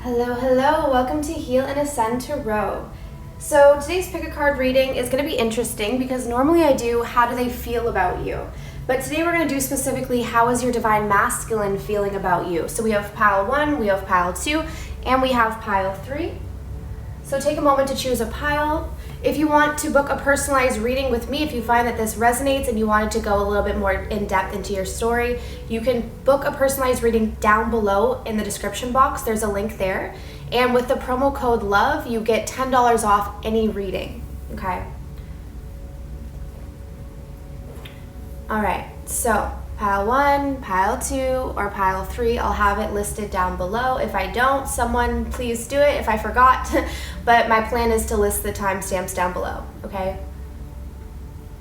Hello, hello. Welcome to Heal and Ascend Tarot. So today's pick a card reading is going to be interesting because normally I do how do they feel about you. But today we're going to do specifically how is your divine masculine feeling about you. So we have pile 1, we have pile 2, and we have pile 3. So take a moment to choose a pile. If you want to book a personalized reading with me, if you find that this resonates and you wanted to go a little bit more in depth into your story, you can book a personalized reading down below in the description box. There's a link there. And with the promo code LOVE, you get $10 off any reading, okay? All right, so pile 1, pile 2, or pile 3, I'll have it listed down below. If I don't, someone please do it if I forgot. But my plan is to list the timestamps down below, okay?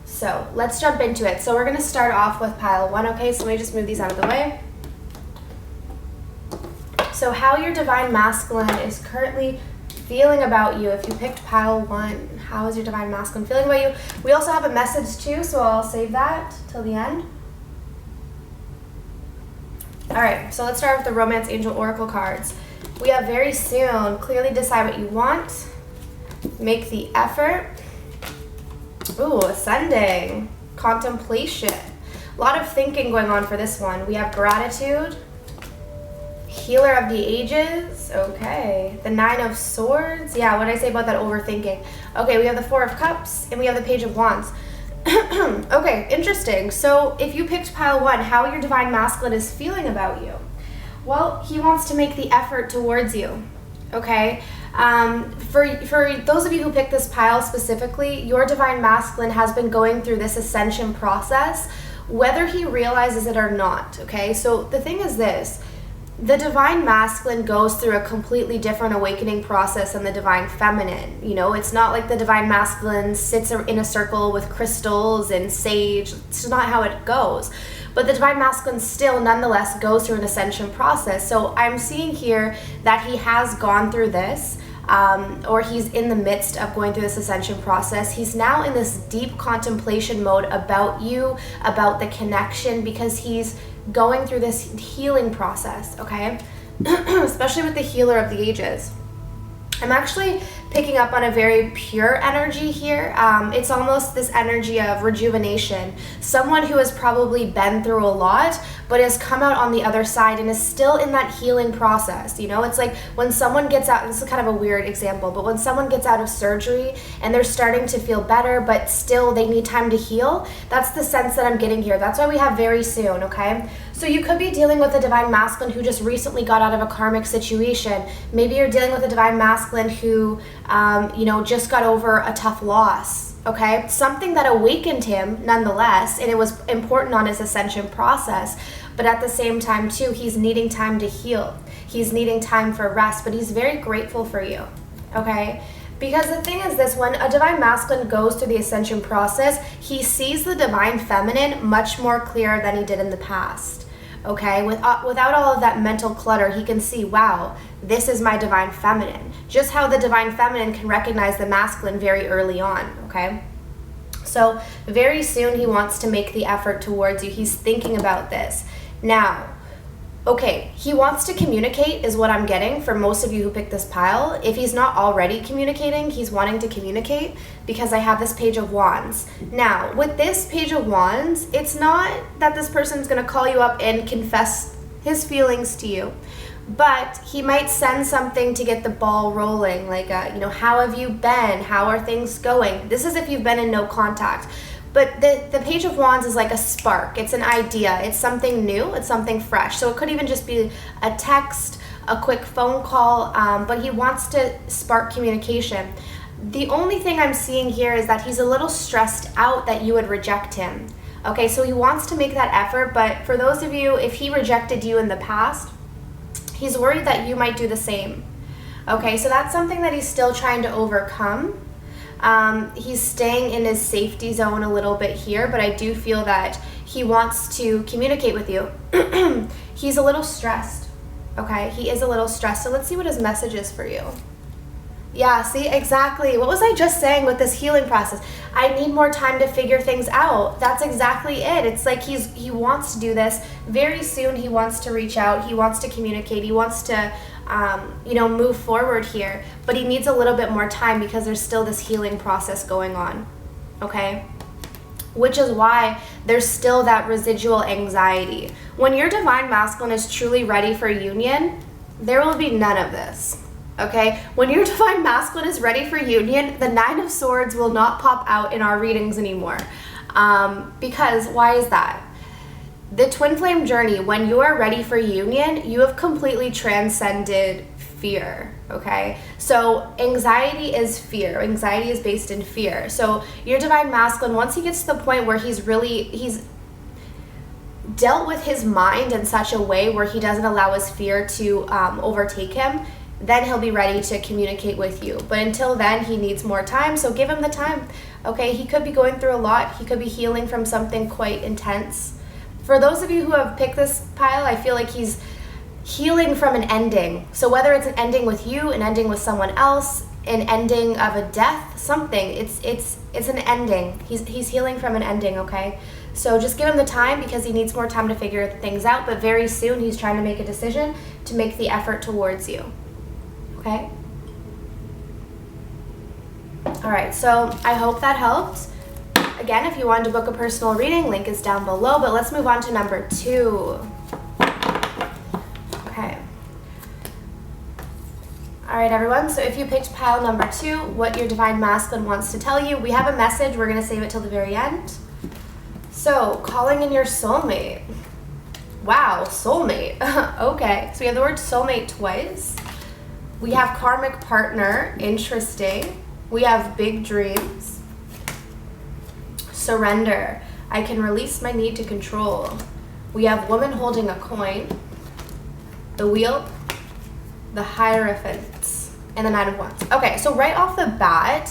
So let's jump into it. So we're gonna start off with pile 1, okay? So let me just move these out of the way. So how your divine masculine is currently feeling about you. If you picked pile 1, how is your divine masculine feeling about you? We also have a message too, so I'll save that till the end. All right, so let's start with the Romance Angel Oracle cards. We have very soon, clearly decide what you want, make the effort. Ooh, ascending, contemplation. A lot of thinking going on for this one. We have gratitude, healer of the ages, okay. The 9 of swords, yeah, what did I say about that overthinking? Okay, we have the 4 of cups, and we have the page of wands. Okay, interesting. So if you picked pile 1, how your divine masculine is feeling about you? Well, he wants to make the effort towards you, okay? For those of you who picked this pile specifically, your divine masculine has been going through this ascension process, whether he realizes it or not, okay? So the thing is this, the divine masculine goes through a completely different awakening process than the divine feminine. You know, it's not like the divine masculine sits in a circle with crystals and sage. It's not how it goes. But the divine masculine still nonetheless goes through an ascension process. So I'm seeing here that he has gone through this, or he's in the midst of going through this ascension process. He's now in this deep contemplation mode about you, about the connection, because he's going through this healing process, okay? Especially with the healer of the ages. I'm actually picking up on a very pure energy here. It's almost this energy of rejuvenation. Someone who has probably been through a lot, but has come out on the other side and is still in that healing process. You know, it's like when someone gets out, this is kind of a weird example, but when someone gets out of surgery and they're starting to feel better, but still they need time to heal, that's the sense that I'm getting here. That's why we have very soon, okay? So you could be dealing with a divine masculine who just recently got out of a karmic situation. Maybe you're dealing with a divine masculine who, just got over a tough loss, okay? Something that awakened him nonetheless, and it was important on his ascension process. But at the same time too, he's needing time to heal. He's needing time for rest, but he's very grateful for you, okay? Because the thing is this, when a divine masculine goes through the ascension process, he sees the divine feminine much more clear than he did in the past. Okay, without all of that mental clutter, he can see, wow, this is my divine feminine. Just how the divine feminine can recognize the masculine very early on, okay? So very soon he wants to make the effort towards you. He's thinking about this. Now, okay, he wants to communicate is what I'm getting for most of you who picked this pile. If he's not already communicating, he's wanting to communicate because I have this page of wands. Now, with this page of wands, it's not that this person's gonna call you up and confess his feelings to you, but he might send something to get the ball rolling, like, how have you been? How are things going? This is if you've been in no contact. But the page of wands is like a spark. It's an idea. It's something new. It's something fresh. So it could even just be a text, a quick phone call, but he wants to spark communication. The only thing I'm seeing here is that he's a little stressed out that you would reject him. Okay, so he wants to make that effort, but for those of you, if he rejected you in the past, he's worried that you might do the same. Okay, so that's something that he's still trying to overcome. He's staying in his safety zone a little bit here, but I do feel that he wants to communicate with you. He's a little stressed, okay? He is a little stressed, so let's see what his message is for you. Yeah, see, exactly. What was I just saying with this healing process? I need more time to figure things out. That's exactly it. It's like he wants to do this. Very soon he wants to reach out. He wants to communicate. He wants to move forward here, but he needs a little bit more time because there's still this healing process going on, okay? Which is why there's still that residual anxiety. When your divine masculine is truly ready for union, there will be none of this, okay? When your divine masculine is ready for union, the 9 of Swords will not pop out in our readings anymore. Because why is that? The twin flame journey, when you are ready for union, you have completely transcended fear, okay? So anxiety is fear. Anxiety is based in fear. So your divine masculine, once he gets to the point where he's dealt with his mind in such a way where he doesn't allow his fear to overtake him, then he'll be ready to communicate with you. But until then, he needs more time, so give him the time, okay? He could be going through a lot. He could be healing from something quite intense. For those of you who have picked this pile, I feel like he's healing from an ending. So whether it's an ending with you, an ending with someone else, an ending of a death, something, it's an ending. He's healing from an ending, okay? So just give him the time because he needs more time to figure things out, but very soon he's trying to make a decision to make the effort towards you, okay? All right, so I hope that helped. Again, if you wanted to book a personal reading, link is down below, but let's move on to number 2. Okay. All right, everyone, so if you picked pile number 2, what your divine masculine wants to tell you, we have a message. We're going to save it till the very end. So, calling in your soulmate. Wow, soulmate. Okay, so we have the word soulmate twice. We have karmic partner, interesting. We have big dreams. Surrender. I can release my need to control. We have woman holding a coin. The wheel. The Hierophant. And the 9 of Wands. Okay, so right off the bat,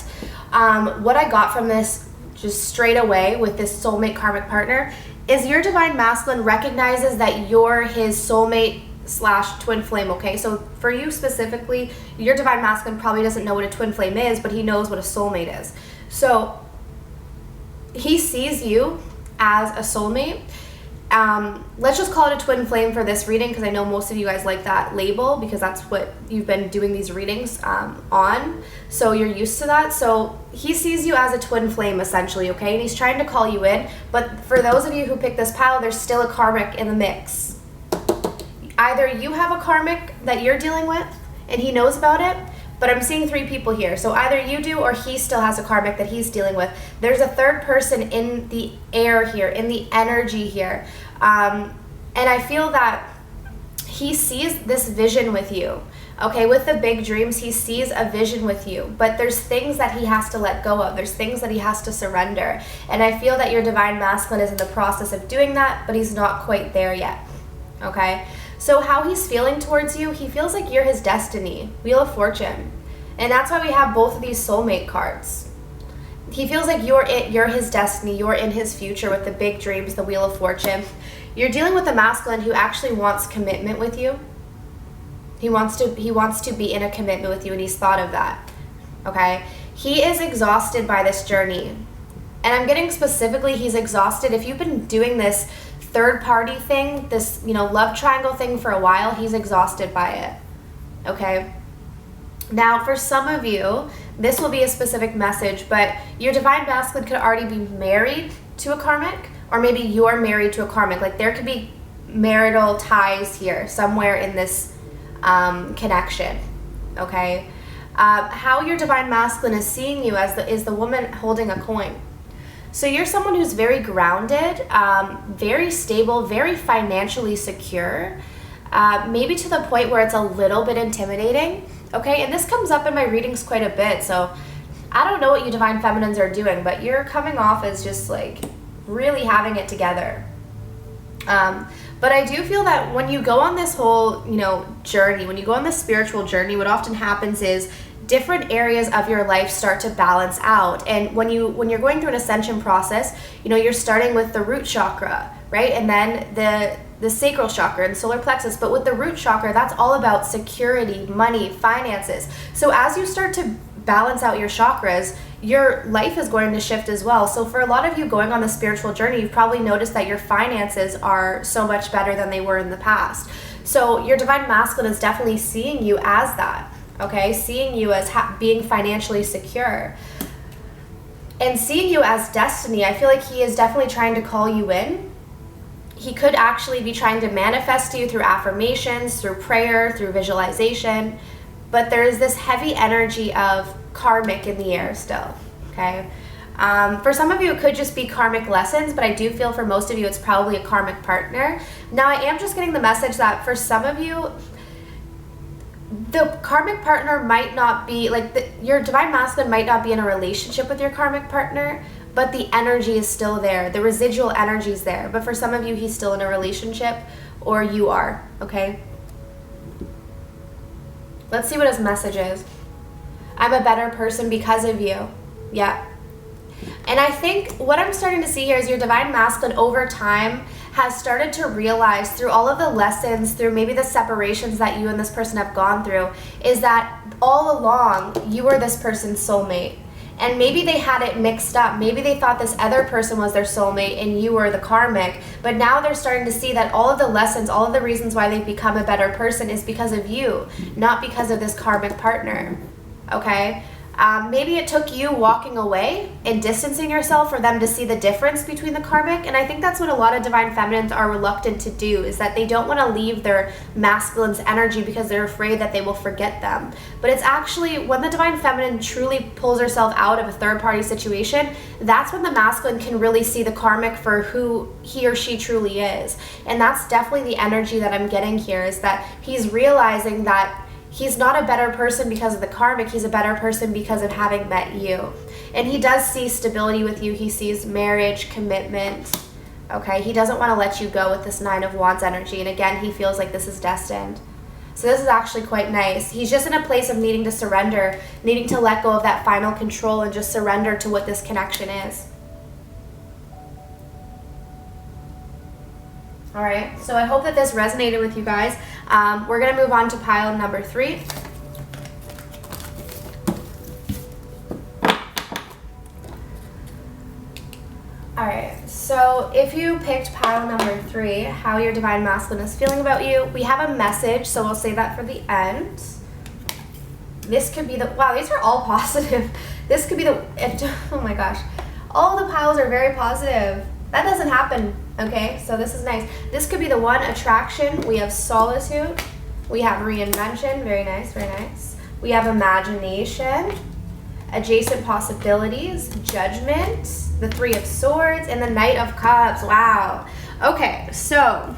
what I got from this just straight away with this soulmate karmic partner is your divine masculine recognizes that you're his soulmate / twin flame, okay? So for you specifically, your divine masculine probably doesn't know what a twin flame is, but he knows what a soulmate is. So he sees you as a soulmate. Let's just call it a twin flame for this reading because I know most of you guys like that label because that's what you've been doing these readings on. So you're used to that. So he sees you as a twin flame essentially, okay? And he's trying to call you in. But for those of you who picked this pile, there's still a karmic in the mix. Either you have a karmic that you're dealing with and he knows about it, but I'm seeing 3 people here. So either you do or he still has a karmic that he's dealing with. There's a third person in the air here, in the energy here. And I feel that he sees this vision with you. Okay, with the big dreams, he sees a vision with you. But there's things that he has to let go of. There's things that he has to surrender. And I feel that your divine masculine is in the process of doing that, but he's not quite there yet. Okay? So how he's feeling towards you, he feels like you're his destiny, Wheel of Fortune. And that's why we have both of these soulmate cards. He feels like you're his destiny, you're in his future with the big dreams, the Wheel of Fortune. You're dealing with a masculine who actually wants commitment with you. He wants to be in a commitment with you, and he's thought of that. Okay? He is exhausted by this journey. And I'm getting specifically, he's exhausted. If you've been doing this third party thing, this, love triangle thing for a while, he's exhausted by it. Okay? Now, for some of you, this will be a specific message, but your divine masculine could already be married to a karmic, or maybe you're married to a karmic. Like there could be marital ties here somewhere in this connection. Okay? How your divine masculine is seeing you is the woman holding a coin. So you're someone who's very grounded, very stable, very financially secure, maybe to the point where it's a little bit intimidating, okay? And this comes up in my readings quite a bit, so I don't know what you divine feminines are doing, but you're coming off as just like really having it together. But I do feel that when you go on this whole, journey, when you go on this spiritual journey, what often happens is different areas of your life start to balance out. And when you're going through an ascension process, you're starting with the root chakra, right? And then the sacral chakra and solar plexus. But with the root chakra, that's all about security, money, finances. So as you start to balance out your chakras, your life is going to shift as well. So for a lot of you going on the spiritual journey, you've probably noticed that your finances are so much better than they were in the past. So your divine masculine is definitely seeing you as that, okay? Seeing you as being financially secure. And seeing you as destiny. I feel like he is definitely trying to call you in. He could actually be trying to manifest you through affirmations, through prayer, through visualization. But there is this heavy energy of karmic in the air still, okay? For some of you, it could just be karmic lessons, but I do feel for most of you, it's probably a karmic partner. Now, I am just getting the message that for some of you, the karmic partner might not be, your divine masculine might not be in a relationship with your karmic partner, but the energy is still there. The residual energy is there. But for some of you, he's still in a relationship, or you are, okay? Let's see what his message is. I'm a better person because of you. Yeah. And I think what I'm starting to see here is your divine masculine over time has started to realize through all of the lessons, through maybe the separations that you and this person have gone through, is that all along you were this person's soulmate. And maybe they had it mixed up. Maybe they thought this other person was their soulmate and you were the karmic. But now they're starting to see that all of the lessons, all of the reasons why they've become a better person is because of you, not because of this karmic partner. Okay? Maybe it took you walking away and distancing yourself for them to see the difference between the karmic. And I think that's what a lot of divine feminines are reluctant to do, is that they don't want to leave their masculine's energy because they're afraid that they will forget them. But it's actually when the divine feminine truly pulls herself out of a third party situation, that's when the masculine can really see the karmic for who he or she truly is. And that's definitely the energy that I'm getting here, is that he's realizing that he's not a better person because of the karmic. He's a better person because of having met you. And he does see stability with you. He sees marriage, commitment. Okay, he doesn't want to let you go with this 9 of Wands energy. And again, he feels like this is destined. So this is actually quite nice. He's just in a place of needing to surrender, needing to let go of that final control and just surrender to what this connection is. All right, so I hope that this resonated with you guys. We're going to move on to pile number 3. All right, so if you picked pile number 3, how your divine masculine is feeling about you, we have a message, so we'll save that for the end. This could be the, wow, these are all positive. This could be the, oh my gosh, all the piles are very positive. That doesn't happen, okay? So this is nice. This could be the 1, attraction. We have solitude. We have reinvention. Very nice, very nice. We have imagination, adjacent possibilities, judgment, the 3 of swords, and the Knight of Cups. Wow. Okay, so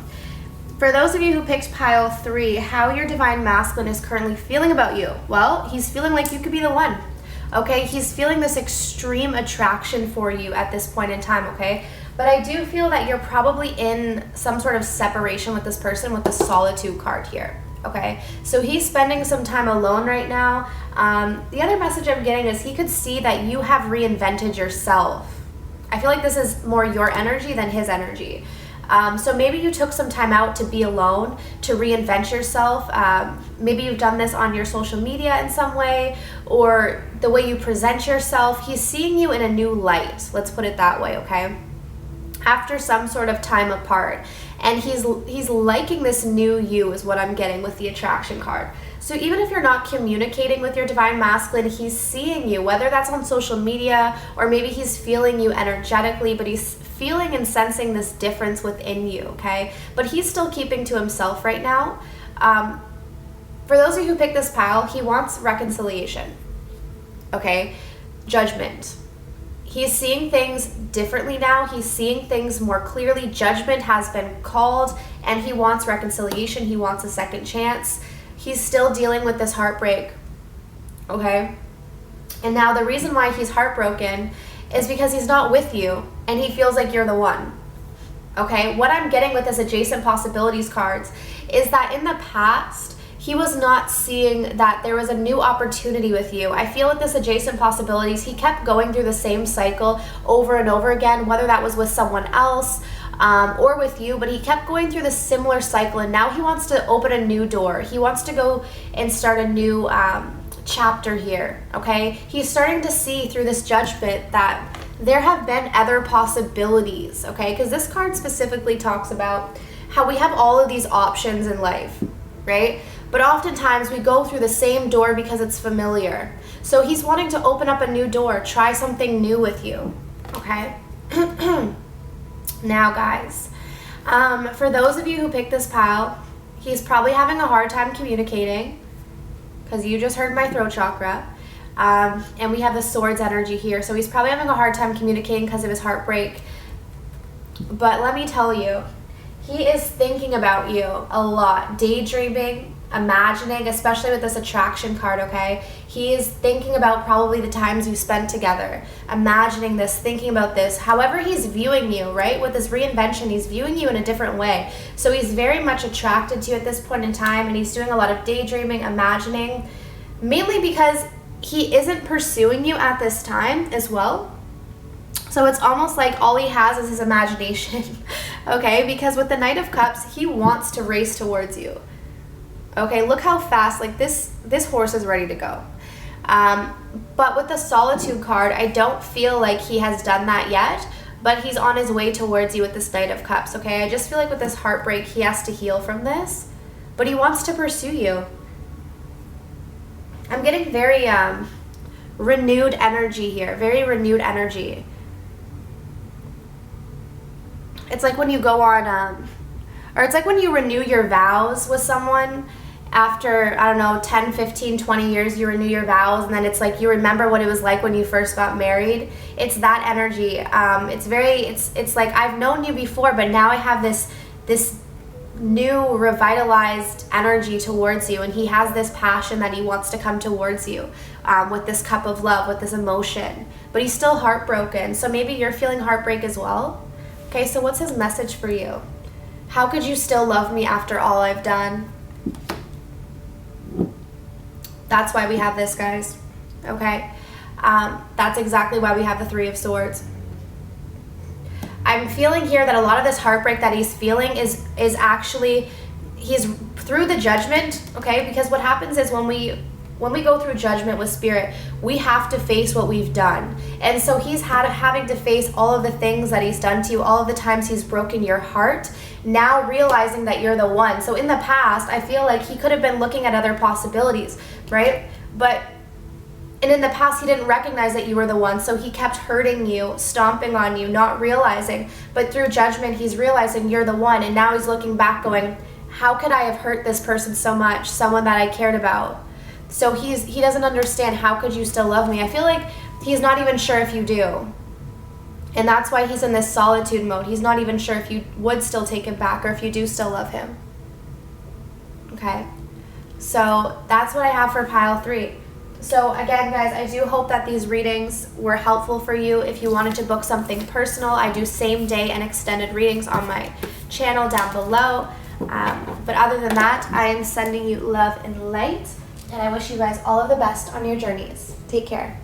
for those of you who picked pile 3, how your divine masculine is currently feeling about you. Well, he's feeling like you could be the one. Okay, he's feeling this extreme attraction for you at this point in time, okay? But I do feel that you're probably in some sort of separation with this person with the solitude card here, okay? So he's spending some time alone right now. The other message I'm getting is he could see that you have reinvented yourself. I feel like this is more your energy than his energy. So maybe you took some time out to be alone, to reinvent yourself. Maybe you've done this on your social media in some way, or the way you present yourself. He's seeing you in a new light. Let's put it that way, okay? After some sort of time apart. And he's liking this new you is what I'm getting with the attraction card. So even if you're not communicating with your divine masculine, he's seeing you, whether that's on social media or maybe he's feeling you energetically, but he's feeling and sensing this difference within you, okay? But he's still keeping to himself right now. For those of you who picked this pile, he wants reconciliation, okay? Judgment. He's seeing things differently now. He's seeing things more clearly. Judgment has been called, and he wants reconciliation. He wants a second chance. He's still dealing with this heartbreak, okay? And now the reason why he's heartbroken is because he's not with you, and he feels like you're the one, okay? What I'm getting with this adjacent possibilities cards is that in the past, he was not seeing that there was a new opportunity with you. I feel with this adjacent possibilities, he kept going through the same cycle over and over again, whether that was with someone else or with you, but he kept going through the similar cycle, and now he wants to open a new door. He wants to go and start a new chapter here, okay? He's starting to see through this judgment that there have been other possibilities, okay? Because this card specifically talks about how we have all of these options in life, right? But oftentimes we go through the same door because it's familiar. So he's wanting to open up a new door, try something new with you, okay? Now, guys, for those of you who picked this pile, he's probably having a hard time communicating because you just heard my throat chakra. And we have the swords energy here. So he's probably having a hard time communicating because of his heartbreak. But let me tell you, he is thinking about you a lot, daydreaming, imagining, especially with this attraction card, okay? He is thinking about probably the times you spent together, imagining this, thinking about this. However he's viewing you, right? With this reinvention, he's viewing you in a different way. So he's very much attracted to you at this point in time, and he's doing a lot of daydreaming, imagining, mainly because he isn't pursuing you at this time as well. So it's almost like all he has is his imagination, okay? Because with the Knight of Cups, he wants to race towards you. Okay, look how fast, like this horse is ready to go. But with the Solitude card, I don't feel like he has done that yet, but he's on his way towards you with this Knight of Cups, okay? I just feel like with this heartbreak, he has to heal from this, but he wants to pursue you. I'm getting very renewed energy here, very renewed energy. It's like when you go on, or it's like when you renew your vows with someone after, I don't know, 10, 15, 20 years, you renew your vows, and then it's like you remember what it was like when you first got married. It's that energy. It's like I've known you before, but now I have this new revitalized energy towards you, and he has this passion that he wants to come towards you with this cup of love, with this emotion, but he's still heartbroken. So maybe you're feeling heartbreak as well. Okay, so what's his message for you? How could you still love me after all I've done? That's why we have this, guys. Okay, that's exactly why we have the Three of Swords. I'm feeling here that a lot of this heartbreak that he's feeling is actually, he's through the judgment, okay? Because what happens is when we go through judgment with spirit, we have to face what we've done. And so he's having to face all of the things that he's done to you, all of the times he's broken your heart, now realizing that you're the one. So in the past, I feel like he could have been looking at other possibilities, right? And in the past, he didn't recognize that you were the one, so he kept hurting you, stomping on you, not realizing. But through judgment, he's realizing you're the one, and now he's looking back going, how could I have hurt this person so much, someone that I cared about? So he doesn't understand, how could you still love me? I feel like he's not even sure if you do. And that's why he's in this solitude mode. He's not even sure if you would still take him back or if you do still love him. Okay? So that's what I have for pile 3. So again, guys, I do hope that these readings were helpful for you. If you wanted to book something personal, I do same day and extended readings on my channel down below. But other than that, I am sending you love and light, and I wish you guys all of the best on your journeys. Take care.